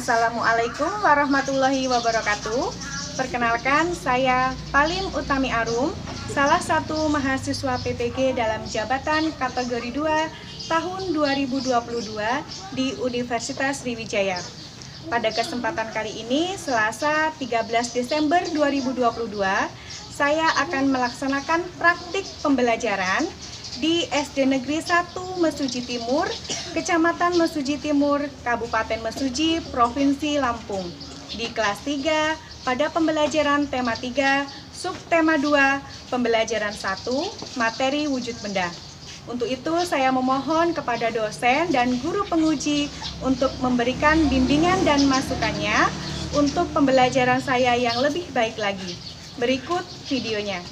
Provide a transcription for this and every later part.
Assalamualaikum warahmatullahi wabarakatuh. Perkenalkan, saya Palim Utami Arum, salah satu mahasiswa PPG dalam jabatan kategori 2 tahun 2022 di Universitas Sriwijaya. Pada kesempatan kali ini, Selasa 13 Desember 2022, saya akan melaksanakan praktik pembelajaran di SD Negeri 1 Mesuji Timur, Kecamatan Mesuji Timur, Kabupaten Mesuji, Provinsi Lampung, di kelas 3 pada pembelajaran tema 3, subtema 2, pembelajaran 1, materi wujud benda. Untuk itu, saya memohon kepada dosen dan guru penguji untuk memberikan bimbingan dan masukannya untuk pembelajaran saya yang lebih baik lagi. Berikut videonya.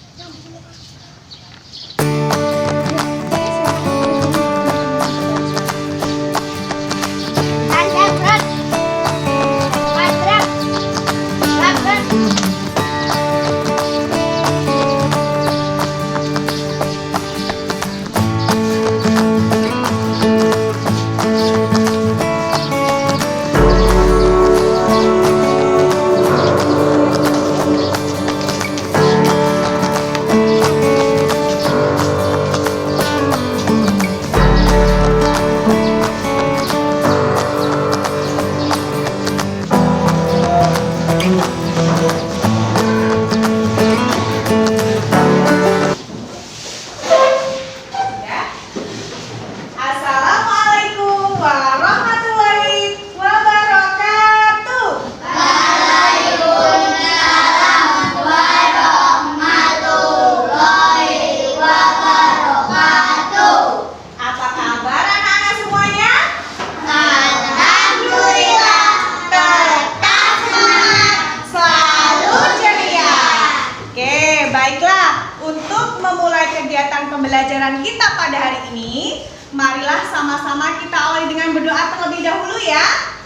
Baiklah, untuk memulai kegiatan pembelajaran kita pada hari ini, marilah sama-sama kita awali dengan berdoa terlebih dahulu ya.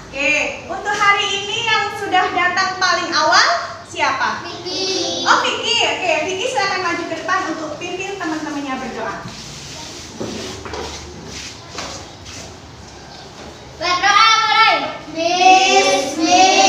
Oke, untuk hari ini yang sudah datang paling awal, siapa? Vicky. Oh, Vicky. Oke, Vicky silakan maju ke depan untuk pimpin teman-temannya berdoa. Berdoa mulai. Bismillah.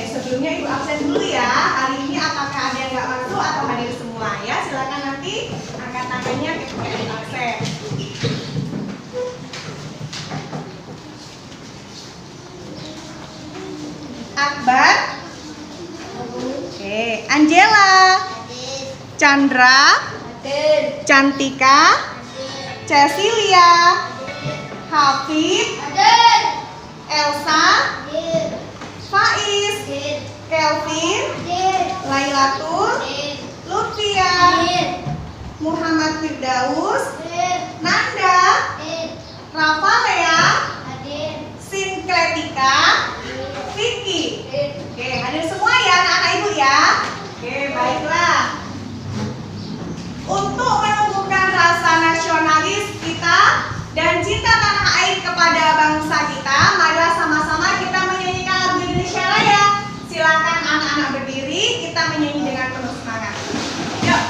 Sebelumnya Ibu absen dulu ya. Hari ini apakah ada yang nggak masuk atau hadir semua ya? Silakan nanti angkat tangannya ketika Ibu absen. Akbar. Oke, Angela. Chandra. Cantika. Cecilia. Hafid. Elsa. Faiz, Kelvin, Lailatul, Lutfia, Muhammad Firdaus, Nanda, Rafalea, Sinkletika, Vicky. Oke, hadir semua ya anak-anak ibu ya. Oke, baiklah. Untuk menumbuhkan rasa nasionalis kita dan cinta tanah air kepada bangsa kita, marilah sama-sama kita menyanyikan lagu Indonesia Raya. Silakan anak-anak berdiri, kita menyanyi dengan penuh semangat. Yuk.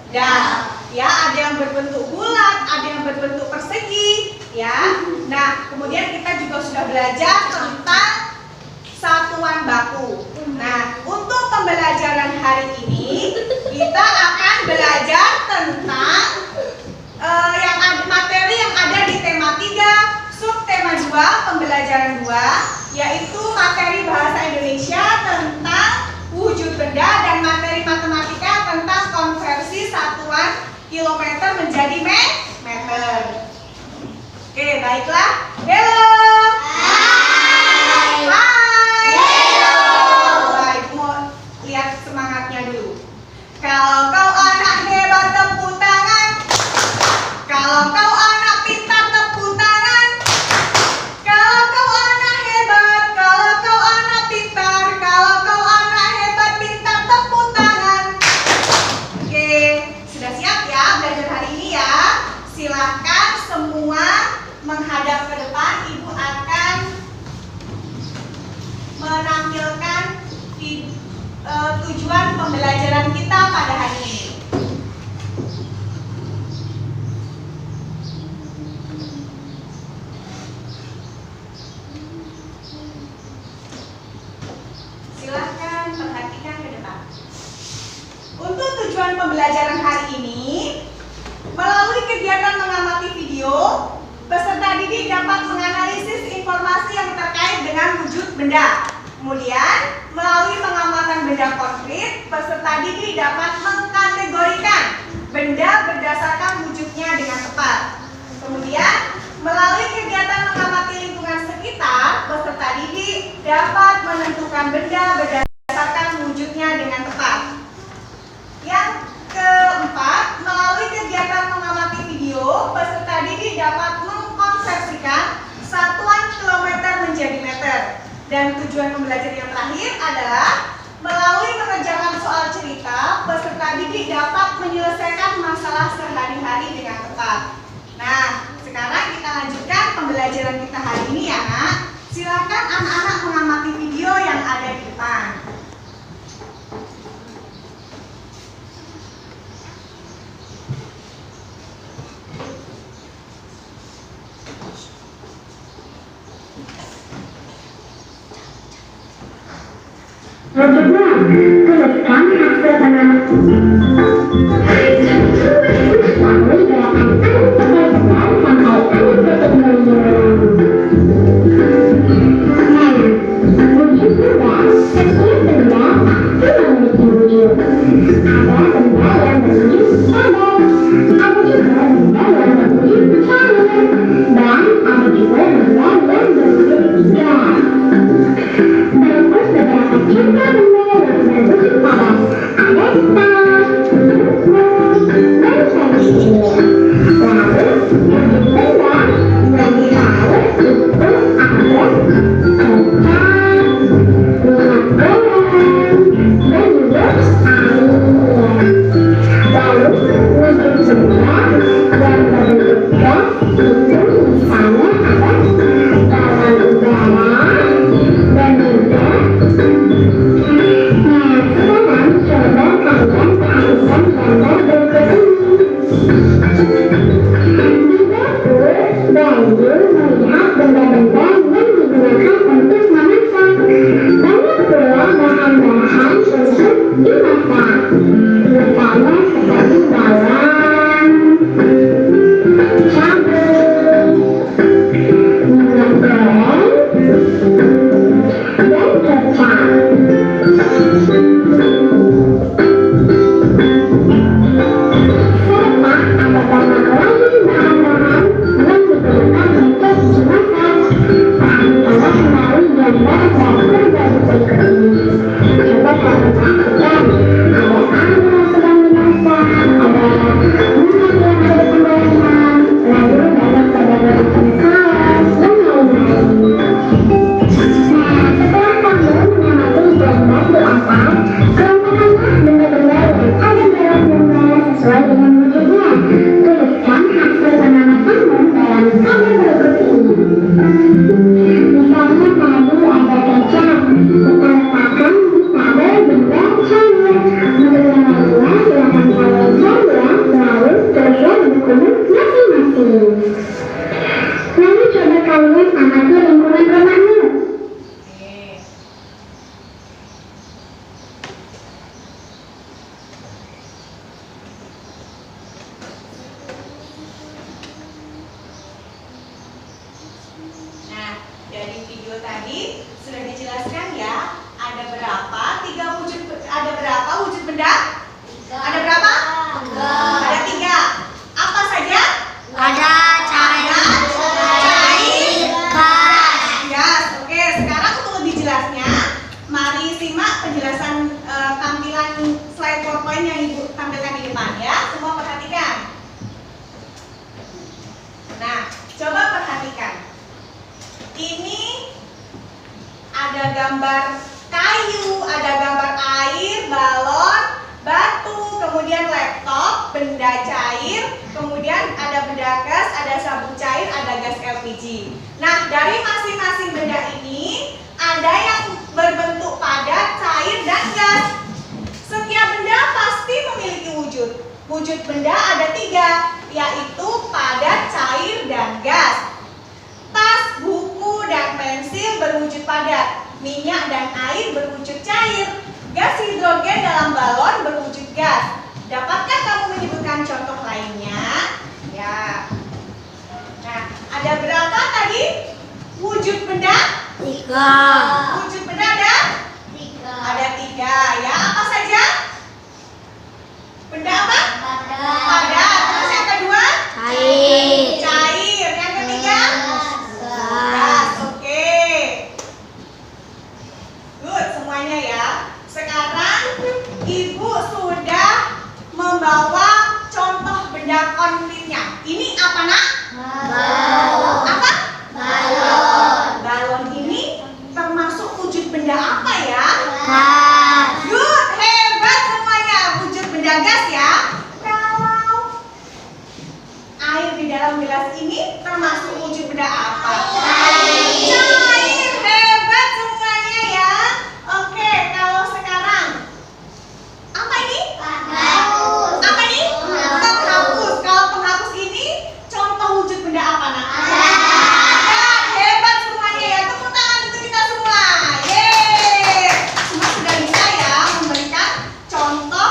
Nah, ya ada yang berbentuk bulat, ada yang berbentuk persegi, ya. Nah, kemudian kita juga sudah belajar tentang satuan baku. Nah, untuk pembelajaran hari ini kita akan belajar tentang materi yang ada di tema 3, subtema 2, pembelajaran 2, yaitu materi bahasa Indonesia tentang wujud benda dan materi matematika tentang konversi satuan kilometer menjadi meter. Oke, baiklah. Hello. Hai. Hai. Hello. Baik, mau lihat semangatnya dulu. Kalau kau anak hebat, tepuk tangan. Kalau kau anak pintar, tepuk tangan. Kalau kau anak hebat, kalau kau anak pintar, kalau kau anak hebat, pintar, tepuk tangan. Oke, sudah siap ya belajar hari ini ya? Silakan semua menghadap ke depan. Ibu akan menampilkan tujuan pembelajaran kita pada hari ini. Silahkan perhatikan ke depan. Untuk tujuan pembelajaran hari ini, melalui kegiatan mengamati video, peserta didik dapat menganalisis informasi yang terkait dengan wujud benda. Kemudian, melalui pengamatan benda konkret, peserta didik dapat mengkategorikan benda berdasarkan wujudnya dengan tepat. Kemudian, melalui kegiatan mengamati lingkungan sekitar, peserta didik dapat menentukan benda berdasarkan wujudnya dengan tepat. Yang keempat, melalui kegiatan mengamati video, peserta didik dapat mengkonversikan satuan kilometer menjadi meter. Dan tujuan pembelajaran yang terakhir adalah melalui mengerjakan soal cerita, peserta didik dapat menyelesaikan masalah sehari-hari dengan tepat. Nah, sekarang kita lanjutkan pembelajaran kita hari ini ya, Nak. Silakan anak-anak mengamati video yang ada di depan. Selanjutnya, tuliskan hasil pengamatan. Lalu gerakan segar sampai titik menyiram. Nah, wujud benda. Setiap benda pasti memiliki wujud. Ada benda yang berwujud padat, ada juga benda yang berwujud cair, dan ada juga benda yang berwujud gas. Berikut beberapa contoh benda yang berwujud padat. Ada tas, buku, dan pensil. Lalu, wujud benda yang cair itu ada kertas, minyak goreng, dan juga air. Lalu, wujud benda yang berwujud gas itu misalnya ada balon udara dan juga. Nah, sekarang coba kalian perhatikan gambar berikut ini. Di dapur, Bayu melihat benda-benda yang digunakan untuk memasak. Banyak pula bahan-bahan untuk dimasak. Misalnya seperti bawang, cabai, minyak goreng, dan kecap. Serta ada banyak lagi bahan-bahan yang digunakan untuk dimasak. Perhatikanlah kembali gambar dapur dari berikut ini. Coba kalian perhatikan, ada benda cair, kemudian ada benda gas, ada sabun cair, ada gas LPG. Nah, dari masing-masing benda ini ada yang berbentuk padat, cair, dan gas. Setiap benda pasti memiliki wujud. Wujud benda ada 3, yaitu padat, cair, dan gas. Tas, buku, dan pensil berwujud padat. Minyak dan air berwujud cair. Gas hidrogen dalam balon berwujud gas. Dapatkah kamu menyebutkan contoh lainnya? Ya. Nah, ada berapa tadi wujud benda? 3. Wujud benda ada? 3. Ada 3 ya. Apa saja? Benda apa? Padat. Terus yang kedua? Cair. Cair. Yang ketiga? Gas. Oke. Good semuanya ya. Sekarang Ibu sudah membawa contoh benda konkretnya. Ini apa nak? Balon. Apa? Balon. Balon ini termasuk wujud benda apa ya? Gas. Good, hebat semuanya. Wujud benda gas ya. Kalau air di dalam gelas ini termasuk wujud benda apa? Cair. Cair, hebat semuanya ya. Oke, kalau sekarang apa ini? Penghapus. Apa ini? Penghapus. Penghapus. Kalau penghapus ini contoh wujud benda apa nak? Padat. Hebat semuanya ya. Tepuk tangan untuk kita semua. Yeay. Semua sudah bisa ya memberikan contoh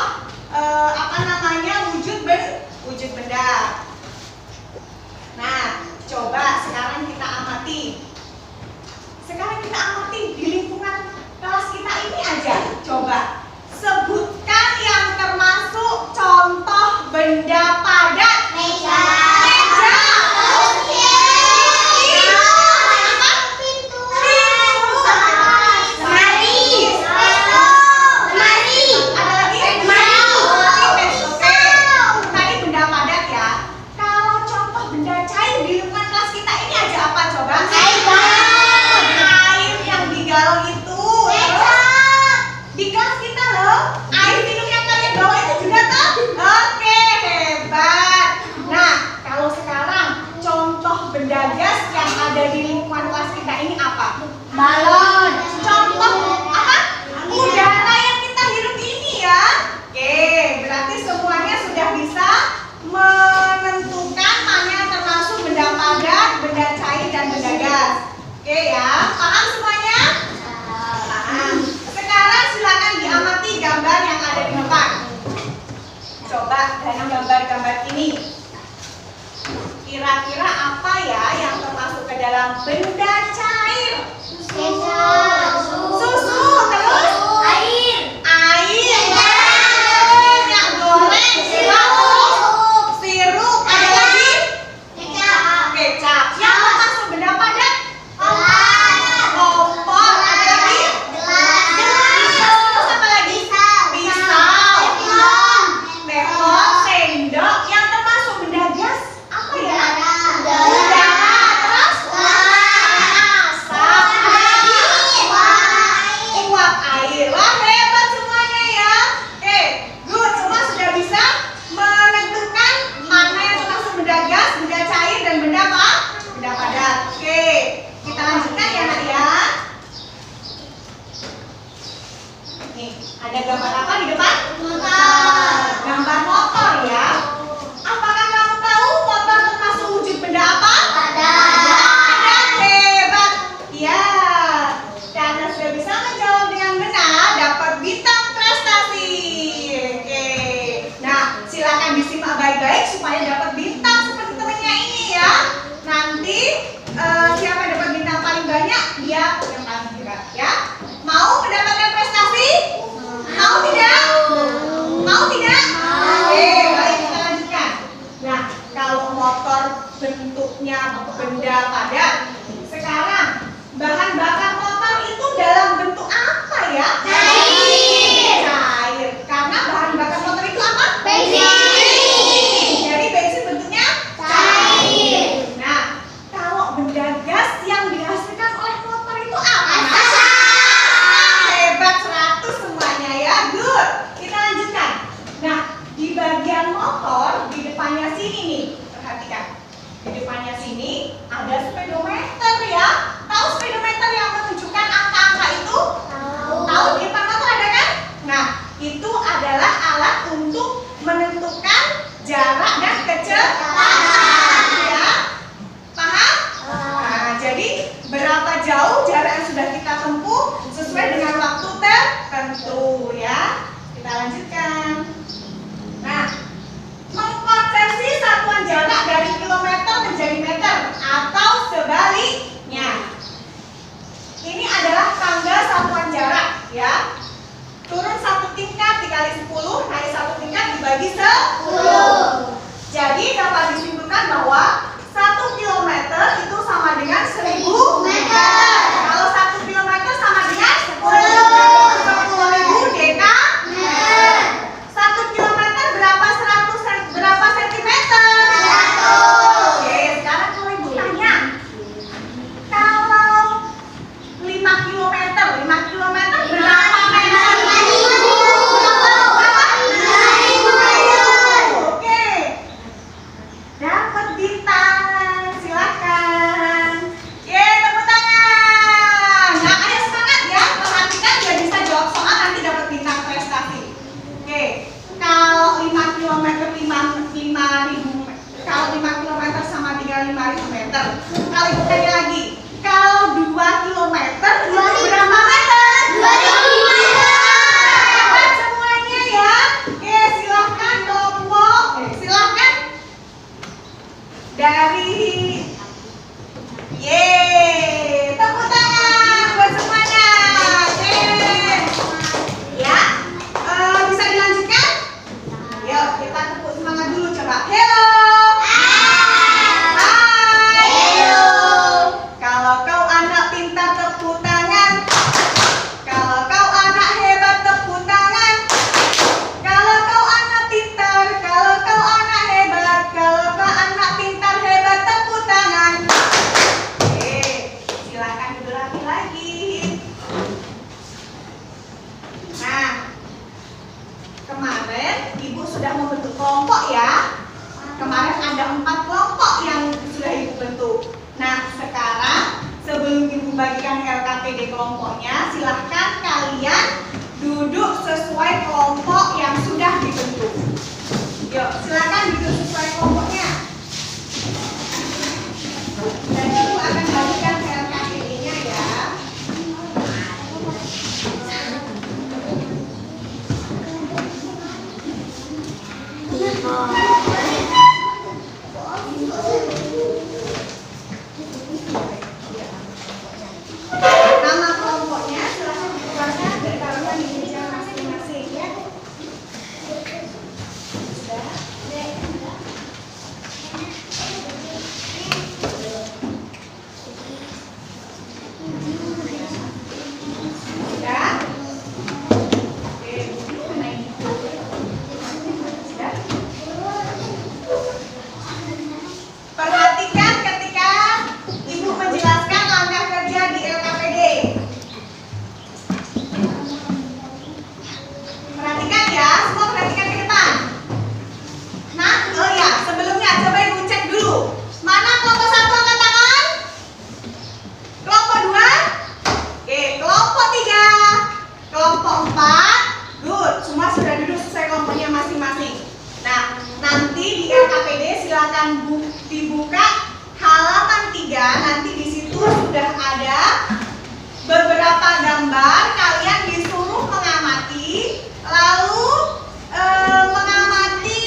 apa namanya wujud benda. Nah, coba sekarang kita amati. Sekarang kita amati di lingkungan kelas kita ini aja. Coba sebutkan yang termasuk contoh benda padat. Meja. Meja. Kursi. Apa? Pintu. Lemari. Lemari. Ada lagi? Lemari. Oke. Tadi benda padat ya. Kalau contoh benda cair di lingkungan kelas kita ini aja apa coba? Air galon. Air yang di galon itu. Di kelas kita loh. Air minum yang kalian bawa itu juga toh? Oke, hebat. Nah, kalau sekarang contoh benda gas yang ada di lingkungan kelas kita ini apa? Balon. Contoh apa? Udara yang kita hirup ini ya. Oke, berarti semuanya sudah bisa menentukan mana yang termasuk benda padat, benda cair, dan benda gas. Oke ya, paham semuanya? Paham. Sekarang silakan diamati gambar yang ada di depan. Coba dalam gambar-gambar ini, kira-kira apa ya yang termasuk ke dalam benda cair? Susu, terus Air. air, minyak goreng, sirup, ada lagi kecap. Yang termasuk benda padat? Kompor, ada lagi gelas, terus apa lagi? Pisau, teflon, sendok. Yang termasuk benda gas apa ya? Udara, terus asap, ada lagi uap air. Wah, hebat semuanya ya. Oke, good. Semua sudah bisa menentukan mana yang termasuk benda gas, benda cair, dan benda apa? Benda padat. Oke, kita lanjutkan ya nak ya. Nih, ada gambar apa di depan? Gambar motor ya. Apakah kamu tahu motor termasuk wujud benda apa? Padat, hebat. Ya, karena sudah bisa menjawab dengan benar, dapat bintang prestasi. Oke. Nah, silakan disimak baik-baik supaya dapat bintang seperti temannya ini ya. Nanti siapa yang dapat bintang paling banyak, dia yang paling hebat ya. Mau mendapatkan prestasi? Mau tidak? Mau tidak? Oke, baik kita lanjutkan. Nah, kalau motor bentuknya benda padat, sekarang bahan bakar motor itu dalam bentuk apa ya? Cair. Karena bahan bakar motor itu apa? Jadi bensin bentuknya Cair. Nah, kalau benda gas yang dihasilkan oleh motor itu apa? Hebat 100 semuanya ya. Good. Kita lanjutkan. Nah, di bagian motor jarak dan kecepatan. Ya, paham? Nah, jadi berapa jauh jarak yang sudah kita tempuh sesuai dengan waktu tertentu ya. Kita lanjutkan. Nah, mengkonversi satuan jarak dari kilometer menjadi meter atau sebaliknya. Ini adalah tangga satuan jarak ya. Turun 1 tingkat dikali 10, naik 1 tingkat dibagi 10. Jadi dapat disimpulkan bahwa 1 kilometer itu sama dengan 1000 meter. Kalau 1 kilometer sama dengan 10.000 dekameter. 1 kilometer berapa sentimeter? 100. Oke, sekarang kalau ibu tanya, kalau 5 kilometer berapa meter? Oke, dapat bintang, silakan. Tepuk tangan. Nah, ayo semangat ya, perhatikan biar bisa jawab soal nanti dapat bintang prestasi. Oke, kalau 5 kilometer kalau 5 kilometer sama dengan 5.000 meter. Kalau ibu tanya lagi, kalau 2 kilometer itu berapa meter? 2.000 meter. Hebat semuanya ya. Oke, silahkan kelompok. Silahkan dari tepuk tangan buat semuanya. Ya, bisa dilanjutkan? Yuk, kita tepuk semangat dulu coba. Hello. Kalau kau anak pintar tepuk tangan. Kalau kau anak hebat tepuk tangan. Kalau kau anak pintar, kalau kau anak hebat, kalau kau anak pintar hebat tepuk tangan. Oke, silakan diulangi lagi. Nah, kemarin ibu sudah membentuk kelompok ya. Kemarin ada 4 kelompok yang sudah ibu bentuk. Nah, sekarang sebelum ibu bagikan LKPD kelompoknya, silahkan kalian duduk sesuai kelompok yang sudah dibentuk. Yuk, silahkan duduk sesuai kelompoknya. Dan ibu akan bagikan LKPD-nya ya. Nama kelompoknya silahkan dikeluarkan dan ditaruhkan di meja masing-masing ya. Sudah? Oke, mana ini? Sudah? Perhatikan ketika ibu menjelaskan langkah kerja di LKPD. Perhatikan ya, semua perhatikan ke depan. Nah, oh ya, sebelumnya coba ibu cek dulu. Mana kelompok 1 angkat tangan? Kelompok 2? Oke, kelompok 3. Kelompok 4? Good, semua sudah duduk sesuai kelompoknya masing-masing. Nah, nanti di LKPD silakan dibuka halaman 3. Nanti di situ sudah ada beberapa gambar. Kalian disuruh mengamati, lalu mengamati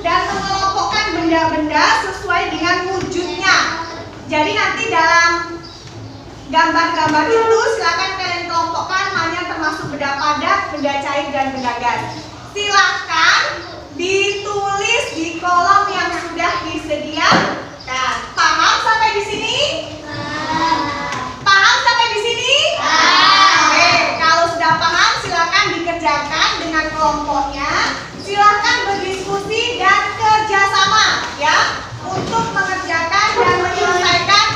dan mengelompokkan benda-benda sesuai dengan wujudnya. Jadi nanti dalam gambar-gambar itu silakan kalian kelompokkan hanya termasuk benda padat, benda cair, dan benda gas. Silahkan ditulis di kolom yang sudah disediakan. Paham sampai di sini? Paham sampai di sini? Oke, kalau sudah paham silakan dikerjakan dengan kelompoknya. Silakan berdiskusi dan kerjasama ya untuk mengerjakan dan menyelesaikan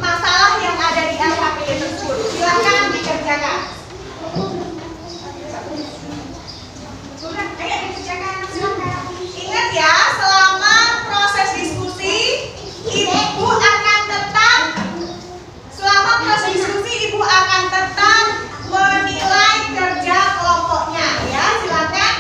masalah yang ada di LKPD tersebut. Silakan dikerjakan. Ayo dikerjakan, silakan. Ingat ya, selama proses diskusi ibu akan tetap menilai kerja kelompoknya ya. Silakan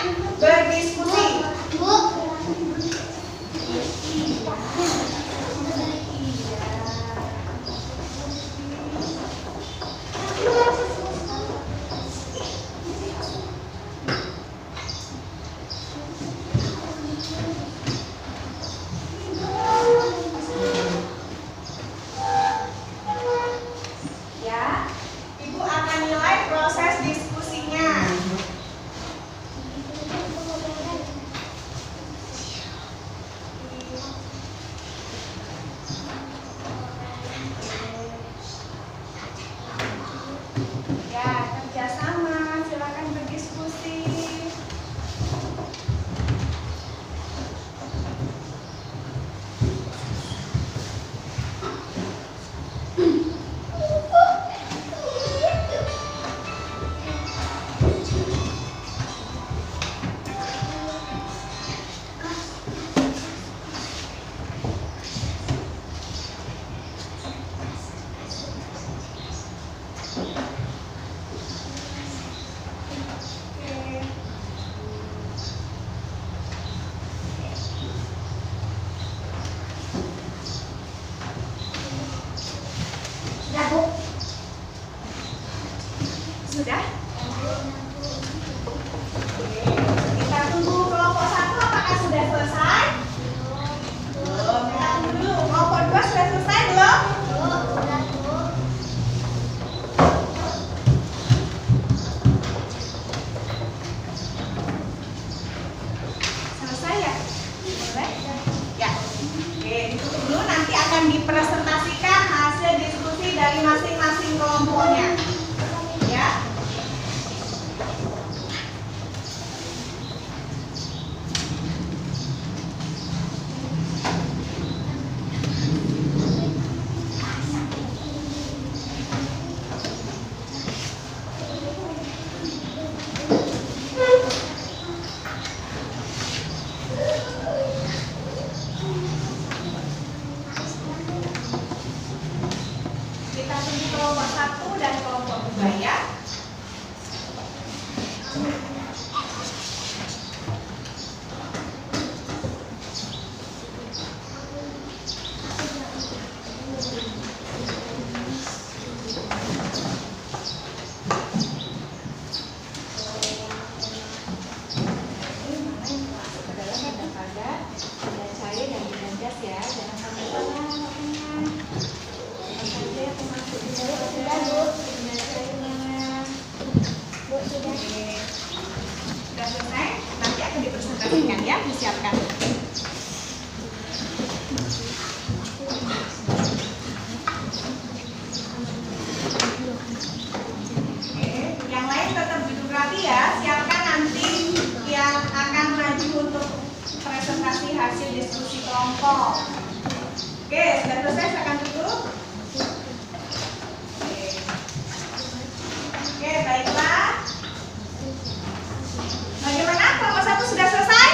dipresentasikan ya, disiapkan. Yang lain tetap duduk rapi ya, siapkan nanti yang akan maju untuk presentasi hasil diskusi kelompok. Oke, sudah selesai, silakan duduk. Oke, baiklah. Bagaimana? Kelompok 1 sudah selesai?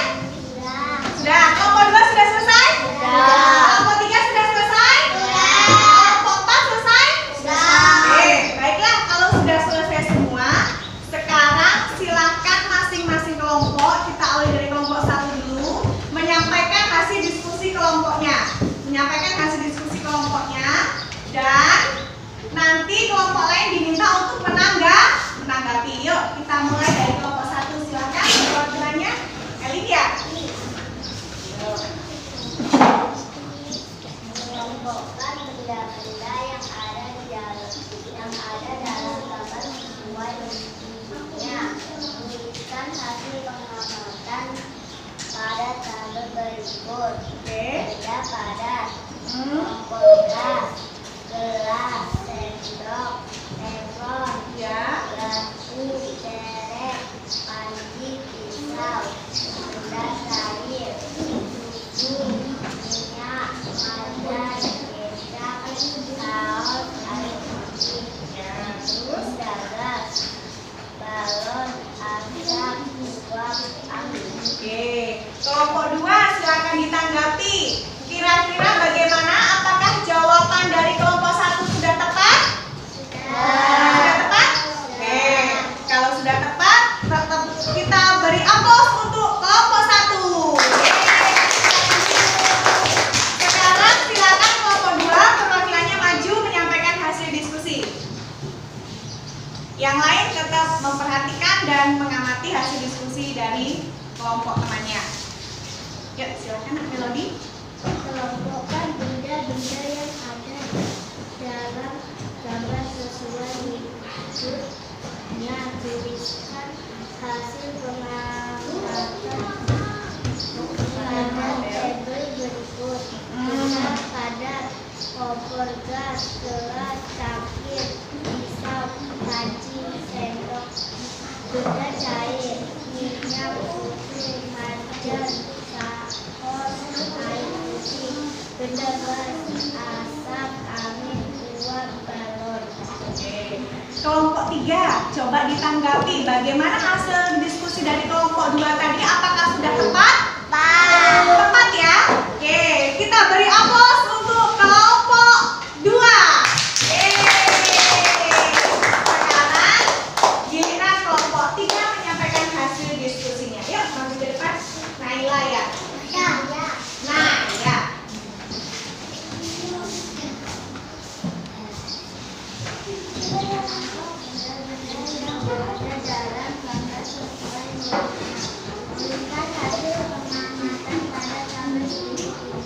Sudah. Kelompok 2 sudah selesai? Kelompok 3 sudah selesai? Kelompok 4 selesai? Oke, baiklah. Kalau sudah selesai semua, sekarang silakan masing-masing kelompok, kita awali dari kelompok 1 dulu, menyampaikan hasil diskusi kelompoknya. Dan nanti kelompok lain diminta untuk menanggapi. Yuk, kita mulai dari kelompok 1. Silakan perwakilannya. Elia. Kelompokkan benda-benda yang ada dalam gambar sesuai bentuknya. Tuliskan hasil pengamatan pada tabel berikut. Benda padat, kelompok gas, gelas, sendok, teflon, garpu, derek, panci, pisau, benda cair, susu, minyak, margarin, kecap, saus, air putih, terus gagas, balon, asap, uap, angin. Oke, kelompok 2 silakan ditanggapi. Kira-kira bagaimana? Apakah jawaban dari kelompok 1 sudah tepat? Sudah tepat? Oke, kalau sudah tepat, tetap kita beri aplaus untuk kelompok 1. Sekarang silakan kelompok 2 perwakilannya maju menyampaikan hasil diskusi. Yang lain tetap memperhatikan dan mengamati hasil diskusi dari kelompok temannya. Yuk, silakan Melody. Kelompokkan benda-benda yang ada dalam gambar sesuai bentuknya. Tuliskan hasil pengamatan pada tabel berikut. Benda padat, kompor gas, gelas, cangkir, pisau, panci, sendok, benda cair, minyak, susu, margarin, saus, air putih, benda gas, asap, angin, uap, balon. Kelompok 3, coba ditanggapi bagaimana hasil diskusi dari kelompok 2 tadi. Apakah sudah tepat? Tepat ya? Oke, kita beri aplaus untuk kelompok 2. Sekarang giliran kelompok 3 menyampaikan hasil diskusinya. Yuk, maju ke depan. Naila ya. Nah, ya. Ada dalam gambar sesuai tuliskan hasil pengamatan pada tabel berikut.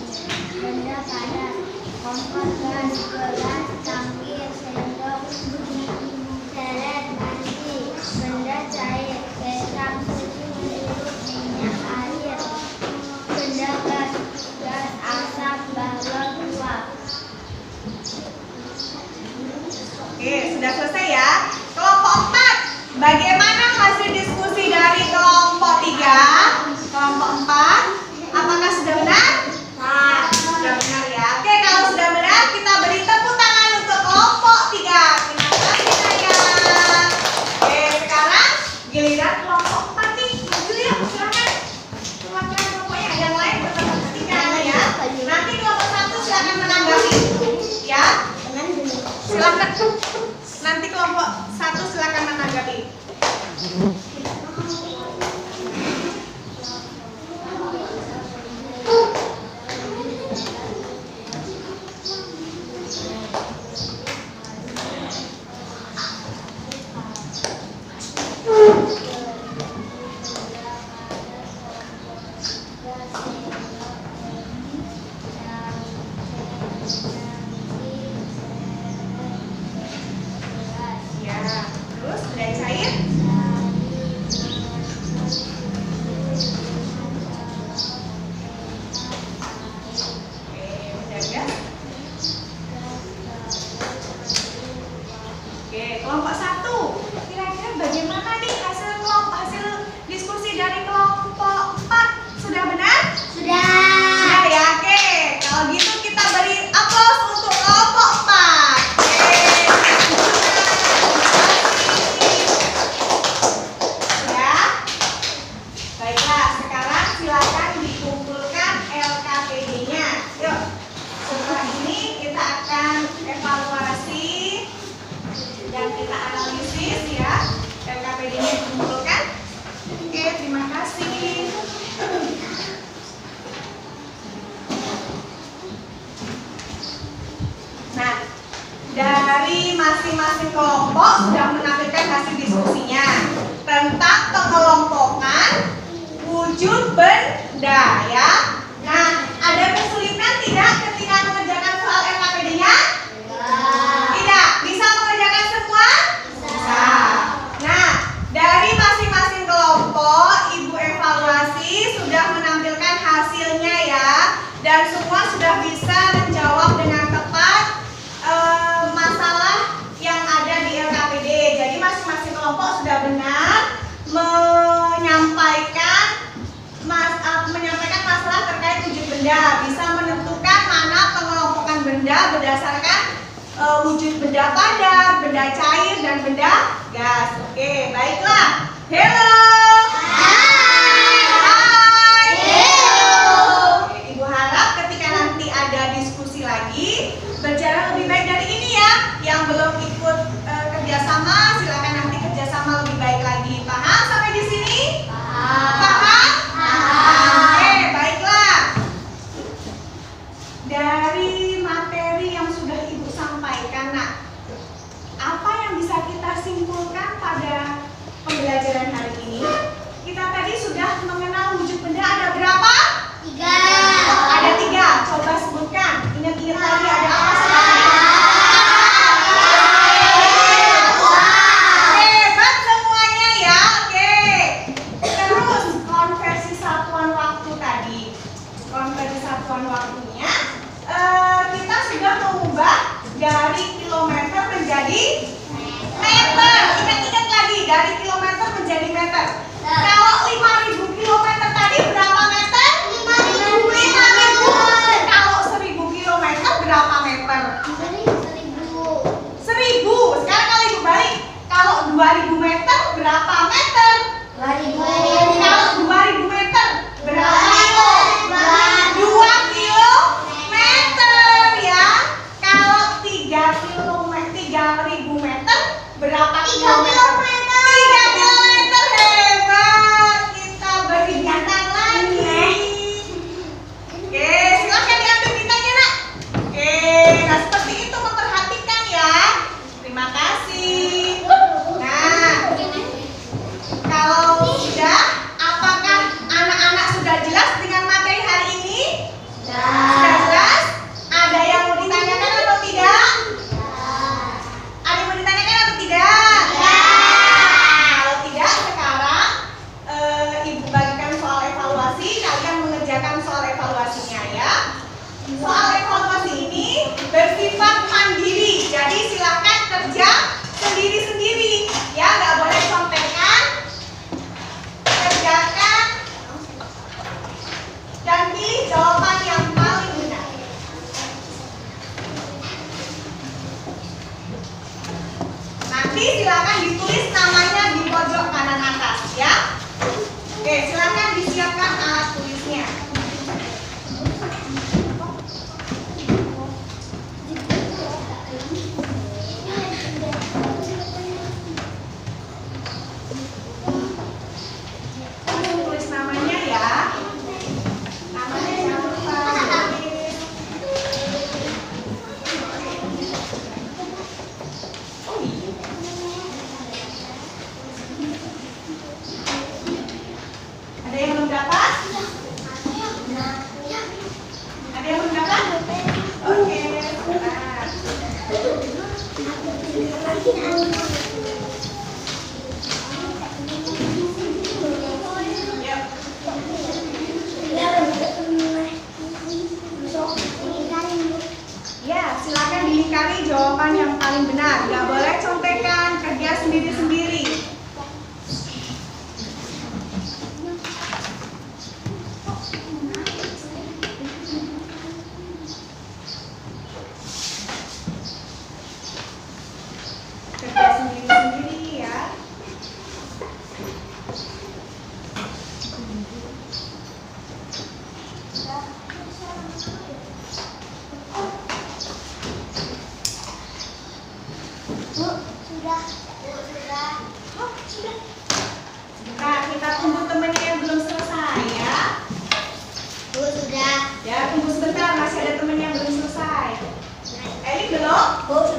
Benda padat, kompor gas, gelas, cangkir, sendok, derek, panci, benda cair, kecap, susu, sirup, minyak, air, benda gas, asap, balon, uap. Oke, sudah selesai ya. Kelompok 4, bagaimana hasil diskusi dari kelompok 3? Kelompok 4, apakah sudah benar? Sudah benar ya. Oke, kalau sudah benar, kita beri tepuk tangan untuk kelompok 3. Terima kasih sayang. Oke, sekarang giliran kelompok 4 nih. Maju yuk, silakan. Perwakilan kelompoknya yang lain tetap perhatikan ya. Nanti kelompok 1 silakan menanggapi. Ya. Silakan. Nanti kelompok 1 silakan menanggapi. Ya, terus benda cair? silakan dikumpulkan LKPD-nya. Yuk, setelah ini kita akan evaluasi dan kita analisis ya. LKPD-nya dikumpulkan. Oke, terima kasih. Nah, dari masing-masing kelompok sudah menampilkan hasil diskusinya tentang pengelompokan wujud benda ya. Nah, ada kesulitan tidak ketika mengerjakan soal LKPD-nya? Tidak. Bisa mengerjakan semua? Bisa. Nah, dari masing-masing kelompok Ibu evaluasi sudah menampilkan hasilnya ya, dan semua sudah bisa menjawab dengan tepat masalah yang ada di LKPD. Jadi masing-masing kelompok sudah benar menyampaikan masalah terkait wujud benda, bisa menentukan mana pengelompokan benda berdasarkan wujud benda padat, benda cair, dan benda gas. Oke, baiklah. Hello. Hai. Hello. Oke, Ibu harap ketika nanti ada diskusi lagi berjalan lebih baik dari ini ya. Yang belum ikut kerjasama, silakan nanti kerjasama lebih baik lagi. Paham sampai di sini? Paham? Oke, baiklah. Dari materi yang sudah Ibu sampaikan, nah, apa yang bisa kita simpulkan pada pembelajaran hari ini? Kita tadi sudah mengenal wujud benda ada berapa? 3. Ada 3. Coba sebutkan. Ingat-ingat tadi ada apa saja? Hebat semuanya ya. Oke. Terus konversi satuan waktu tadi. Konversi satuan waktunya kita sudah mengubah dari kilometer menjadi meter. Ingat-ingat lagi, dari kilometer menjadi meter. Kalau 5.000 kilometer tadi berapa meter? 5.000. Kalau 1.000 kilometer berapa meter? 1.000. Sekarang kalau Ibu balik, kalau 2.000 meter berapa meter? 2.000. Kalau 2.000 meter berapa kilo? 2 kilometer ya. Kalau 3.000 meter berapa kilometer? 3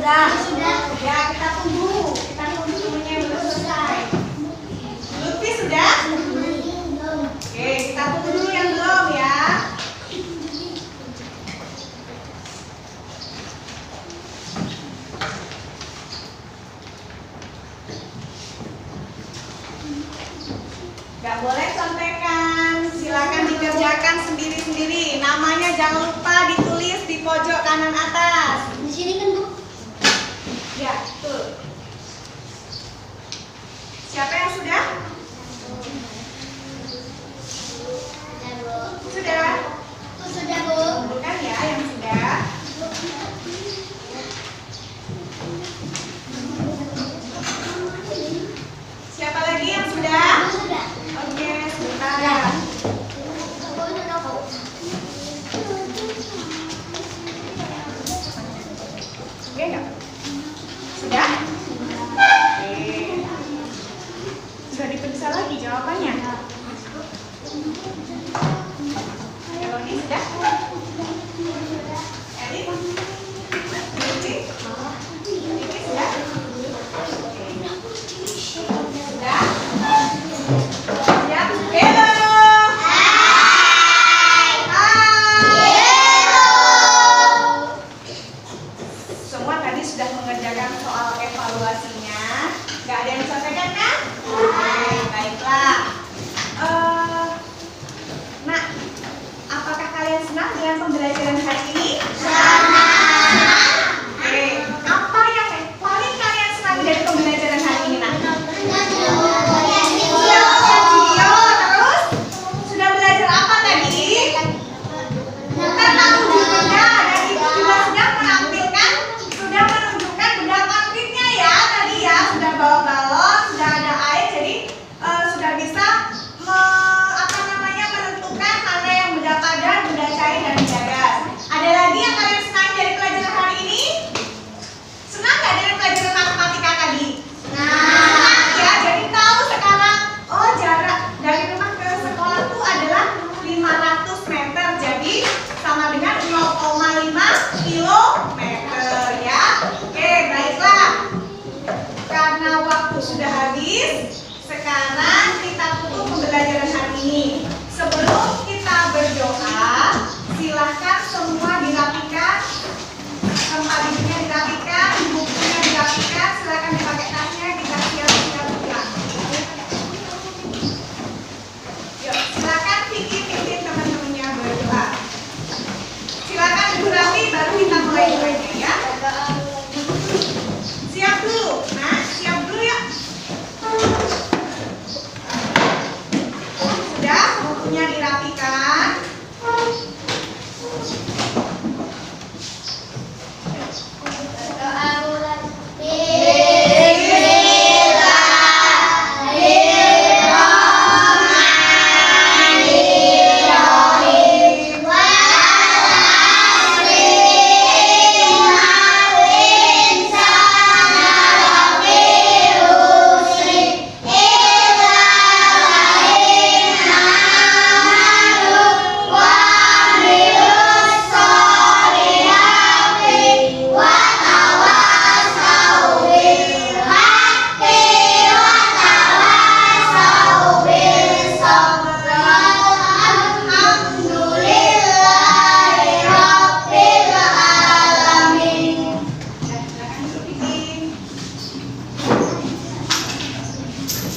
Sudah. Ya, kita tunggu. Kita tunggu temennya belum selesai. Lutfi sudah? Oke, kita tunggu dulu yang belum ya. Gak boleh contekan, silakan dikerjakan sendiri-sendiri. Namanya jangan lupa ditulis di pojok kanan atas. Di sini kan, Bu? Ya, betul. Siapa yang sudah? Sudah? Sudah, Bu. Bukan ya yang sudah. Siapa lagi yang sudah? Sudah. Oke, sebentar ya. Oke nggak? Sudah? Oke. Sudah diperiksa lagi jawabannya. Kalau ini sudah? Elit? Ini? Ini sudah? Sudah? Siap? Hello! Semua tadi sudah mengerjakan soal evaluasinya. Nggak ada yang disampaikan kan? Baiklah. Nah, apakah kalian senang dengan pembelajaran hari ini? Oke, apa yang paling kalian senang dari pembelajaran hari ini? Nah, video, terus sudah belajar apa tadi? Bukan tahu juga, dan ibu juga sudah menampilkan, sudah menunjukkan benda konkretnya ya tadi ya, sudah bawa balon, sudah ada air, jadi sudah bisa menentukan mana yang benda padat, benda cair dan benda gas. Ada lagi yang kalian senang dari pelajaran hari ini? Senang nggak dari pelajaran matematika tadi? Senang ya, jadi tahu sekarang oh jarak dari rumah ke sekolah itu adalah 500 meter, jadi sama dengan 0,5 kilometer ya. Oke, baiklah. Karena waktu sudah habis, sekarang kita tutup pembelajaran hari ini. Sebelum kita berdoa, silahkan semua dirapikan, tempat duduknya dirapikan, bukunya dirapikan, silahkan dipakai tasnya, kita siap-siap pulang. Yuk, silahkan pimpin teman-temannya berdoa. Silakan duduk rapi, baru kita mulai doanya ya. Siap dulu, nah siap dulu ya. Sudah, bukunya dirapikan.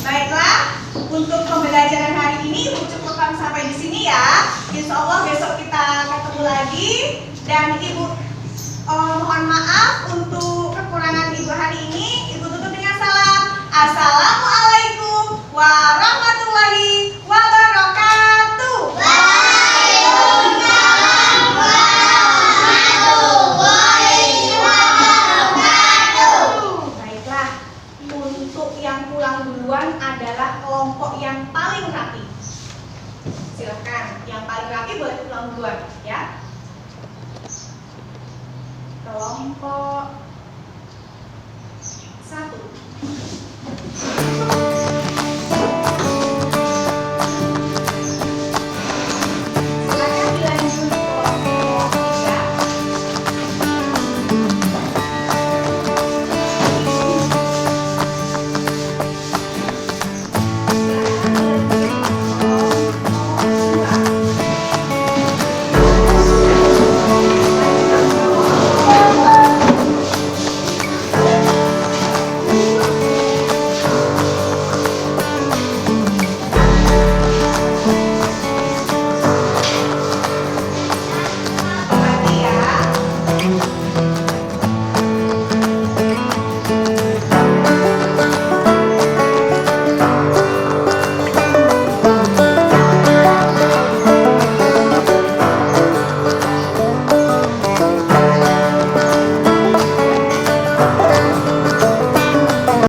Baiklah, untuk pembelajaran hari ini Ibu cukupkan sampai di sini ya. Insya Allah besok kita ketemu lagi. Dan Ibu mohon maaf untuk kekurangan Ibu hari ini. Ibu tutup dengan salam. Assalamualaikum warahmatullahi wabarakatuh. Waalaikumsalam warahmatullahi wabarakatuh. Baiklah, untuk yang pulang duluan adalah kelompok yang paling rapi. Silakan, yang paling rapi boleh pulang duluan ya. Kelompok 1.